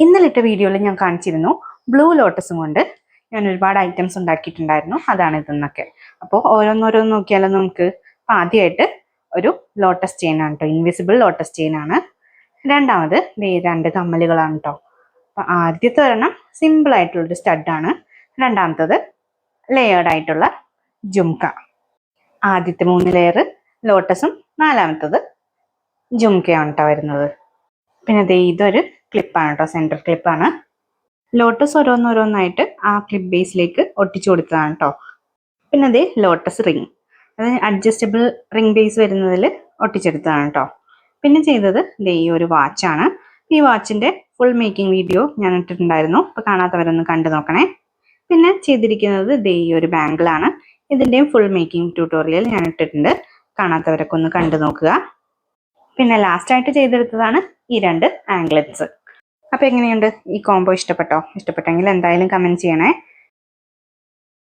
ഇന്നലെ ഇട്ട വീഡിയോയിൽ ഞാൻ കാണിച്ചിരുന്നു ബ്ലൂ ലോട്ടസും കൊണ്ട് ഞാൻ ഒരുപാട് ഐറ്റംസ് ഉണ്ടാക്കിയിട്ടുണ്ടായിരുന്നു. അതാണ് ഇതെന്നൊക്കെ. അപ്പോൾ ഓരോന്നോരോന്ന് നോക്കിയാലോ നമുക്ക്. അപ്പം ആദ്യമായിട്ട് ഒരു ലോട്ടസ് ചെയിൻ ആണ് കേട്ടോ, ഇൻവിസിബിൾ ലോട്ടസ് ചെയിൻ ആണ്. രണ്ടാമത് രണ്ട് കമ്മലുകളാണ് കേട്ടോ. അപ്പം ആദ്യത്തെ ഒരെണ്ണം സിമ്പിൾ ആയിട്ടുള്ളൊരു സ്റ്റഡാണ്. രണ്ടാമത്തത് ലെയേർഡ് ആയിട്ടുള്ള ജുംക. ആദ്യത്തെ 3 ലെയർ ലോട്ടസും നാലാമത്തത് ജുംകയാണ് കേട്ടോ വരുന്നത്. പിന്നെ ഇതൊരു ക്ലിപ്പാണ് കേട്ടോ, സെൻറ്റർ ക്ലിപ്പാണ്. ലോട്ടസ് ഓരോന്നോരോന്നായിട്ട് ആ ക്ലിപ്പ് ബേസിലേക്ക് ഒട്ടിച്ചു കൊടുത്തതാണ് കേട്ടോ. പിന്നെ ലോട്ടസ് റിങ്, അത് അഡ്ജസ്റ്റബിൾ റിങ് ബേസ് വരുന്നതിൽ ഒട്ടിച്ചെടുത്തതാണ് കേട്ടോ. പിന്നെ ചെയ്തത് ഈ ഒരു വാച്ചാണ്. ഈ വാച്ചിൻ്റെ ഫുൾ മേക്കിംഗ് വീഡിയോ ഞാൻ ഇട്ടിട്ടുണ്ടായിരുന്നു, അപ്പോൾ കാണാത്തവരൊന്ന് കണ്ടു നോക്കണേ. പിന്നെ ചെയ്തിരിക്കുന്നത് ഈ ഒരു ബാങ്കിളാണ്. ഇതിൻ്റെയും ഫുൾ മേക്കിംഗ് ട്യൂട്ടോറിയൽ ഞാൻ ഇട്ടിട്ടുണ്ട്, കാണാത്തവരൊക്കെ ഒന്ന് കണ്ടു നോക്കുക. പിന്നെ ലാസ്റ്റായിട്ട് ചെയ്തെടുത്തതാണ് ഈ 2 ആംഗ്ലറ്റ്സ്. അപ്പോൾ എങ്ങനെയുണ്ട് ഈ കോംബോ? ഇഷ്ടപ്പെട്ടോ? ഇഷ്ടപ്പെട്ടെങ്കിൽ എന്തായാലും കമൻറ്റ് ചെയ്യണേ.